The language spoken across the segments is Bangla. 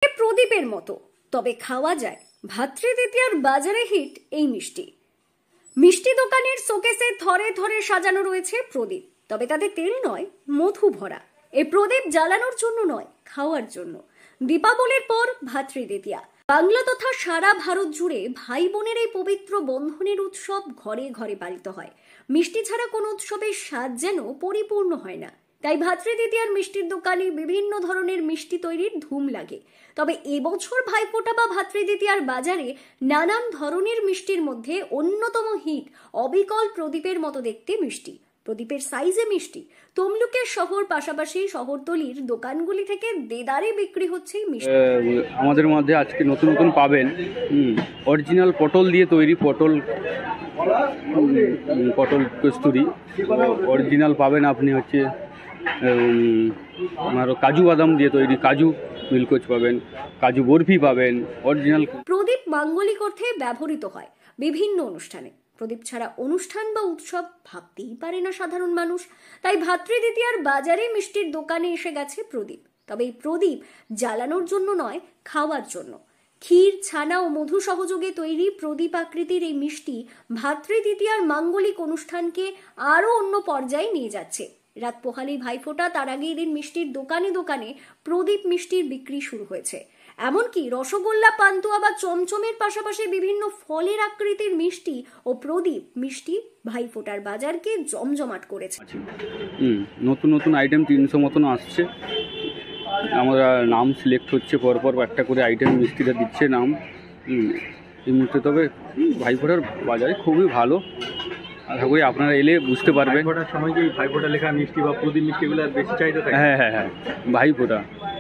প্রদীপের মতো, তবে খাওয়া যায়। ভাতৃদ্বিতীয়ার বাজারে হিট এই মিষ্টি। মিষ্টি দোকানের শোকেসে থরে থরে সাজানো রয়েছে প্রদীপ, তবে তাতে তেল নয়, মধু ভরা। এই প্রদীপ জ্বালানোর জন্য নয়, খাওয়ার জন্য। দীপাবলির পর ভাতৃদ্বিতীয়া। বাংলা তথা সারা ভারত জুড়ে ভাই বোনের এই পবিত্র বন্ধনের উৎসব ঘরে ঘরে পালিত হয়। মিষ্টি ছাড়া কোনো উৎসবের স্বাদ যেন পরিপূর্ণ হয় না। তাই ভাতৃদ্বিতীয়ার মিষ্টির দোকানে বিভিন্ন ধরনের মিষ্টি তৈরির ধুম লাগে। তবে এবছর ভাইফোঁটা বা ভাতৃদ্বিতীয়ার বাজারে নানান ধরনের মিষ্টির মধ্যে অন্যতম হিট অবিকল প্রদীপের মতো দেখতে মিষ্টি। প্রদীপের সাইজে মিষ্টি। তমলুকের শহর পাশাপাশি শহরতলির দোকানগুলি থেকে দেদারে বিক্রি হচ্ছে মিষ্টি। আমাদের মধ্যে আজকে নতুন নতুন পাবেন অরিজিনাল পটল দিয়ে তৈরি পটল কস্তুরি অরিজিনাল পাবেন। আপনি হচ্ছে আরও কাজু বাদাম দিয়ে তৈরি কাজু মিল্কোজ পাবেন, কাজু বরফি পাবেন অরিজিনাল। প্রদীপ মাঙ্গলিক অর্থে ব্যবহৃত হয় বিভিন্ন অনুষ্ঠানে। প্রদীপ ছাড়া অনুষ্ঠান বা উৎসব ভাবতেই পারে না সাধারণ মানুষ। তাই ভাতৃদ্বিতীয়ার বাজারে মিষ্টির দোকানে এসে গেছে প্রদীপ। তবে এই প্রদীপ জ্বালানোর জন্য নয়, খাওয়ার জন্য। ক্ষীর, ছানা ও মধু সহযোগে তৈরি প্রদীপ আকৃতির এই মিষ্টি ভাতৃদ্বিতীয়ার মাঙ্গলিক অনুষ্ঠানকে আরো অন্য পর্যায়ে নিয়ে যাচ্ছে। রাত পোহালেই ভাইফোঁটা, তার আগে এদিন মিষ্টির দোকানে দোকানে প্রদীপ মিষ্টির বিক্রি শুরু হয়েছে। এমনকি রসগোল্লা, পান্তুয়া বা চমচমের পাশাপাশি বিভিন্ন ফলের আকৃতির মিষ্টি ও প্রদীপ মিষ্টি ভাইফোঁটার বাজারকে জমজমাট করেছে। নতুন নতুন আইটেম 300 মতন আসছে। আমরা নাম সিলেক্ট হচ্ছে, পরপর একটা করে আইটেম মিষ্টিটা দিচ্ছে নাম এই মুহূর্তে। তবে ভাইফোঁটার বাজারে খুবই ভালো। আশা করি আপনারা এলে বুঝতে পারবেন। ভাইফোঁটার সময় কি ভাইফোঁটা লেখা মিষ্টি বা প্রদীপ মিষ্টিগুলো বেশি চাহিদা থাকে? হ্যাঁ,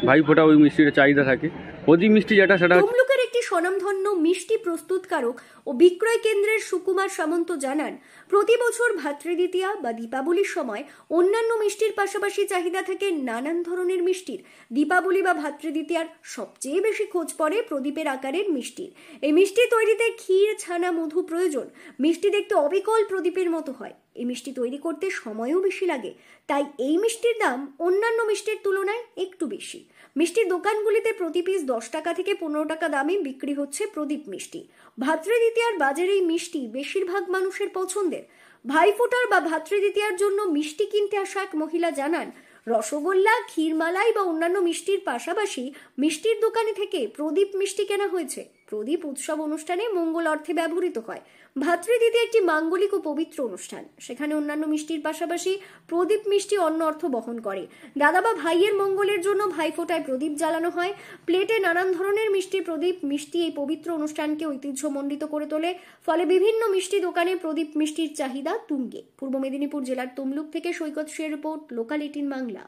ভাইফোঁটা ওই মিষ্টির চাহিদা থাকে। প্রদীপ মিষ্টি যেটা সেটা তমলুকের একটি স্বনামধন্য মিষ্টি প্রস্তুতকারক ও বিক্রয় কেন্দ্রের সুকুমার সামন্ত জানান, প্রতি বছর ভাতৃদ্বিতীয়া বা দীপাবলির সময় অন্যান্য মিষ্টির পাশাপাশি চাহিদা থাকে নানান ধরনের মিষ্টির। দীপাবলি বা ভাতৃদ্বিতীয়ার সবচেয়ে বেশি খোঁজ পড়ে প্রদীপের আকারের মিষ্টির। এই মিষ্টি তৈরিতে ক্ষীর, ছানা, মধু প্রয়োজন। মিষ্টি দেখতে অবিকল প্রদীপের মতো হয়। এই মিষ্টি তৈরি করতে সময়ও বেশি লাগে, তাই এই মিষ্টির দাম অন্যান্য মিষ্টির তুলনায় একটু বেশি। মিষ্টির দোকানগুলিতে প্রতি পিস 10 টাকা থেকে 15 টাকা দামে বিক্রি হচ্ছে প্রদীপ মিষ্টি। ভাতৃদ্বিতীয়ার বাজারে এই মিষ্টি বেশিরভাগ মানুষের পছন্দের। ভাইফোঁটার বা ভাতৃদ্বিতীয়ার জন্য মিষ্টি কিনতে আসা এক মহিলা জানান, রসগোল্লা, ক্ষীরমালাই বা অন্যান্য মিষ্টির পাশাপাশি মিষ্টির দোকানে থেকে প্রদীপ মিষ্টি কেনা হয়েছে। প্রদীপ উৎসব অনুষ্ঠানে মঙ্গল অর্থে ব্যবহৃত হয়। ভাতৃদ্বিতীয়া একটি মাঙ্গলিক ও পবিত্র অনুষ্ঠান। সেখানে অন্যান্য মিষ্টির পাশাপাশি প্রদীপ মিষ্টি অন্য অর্থ বহন করে। দাদা বা ভাইয়ের মঙ্গলের জন্য ভাইফোঁটায় প্রদীপ জ্বালানো হয়। প্লেটে নানান ধরনের মিষ্টি প্রদীপ মিষ্টি এই পবিত্র অনুষ্ঠানকে ঐতিহ্যমণ্ডিত করে তোলে। ফলে বিভিন্ন মিষ্টি দোকানে প্রদীপ মিষ্টির চাহিদা তুঙ্গে। পূর্ব মেদিনীপুর জেলার তমলুক থেকে সৈকত শের রিপোর্ট, লোকাল 18 বাংলা।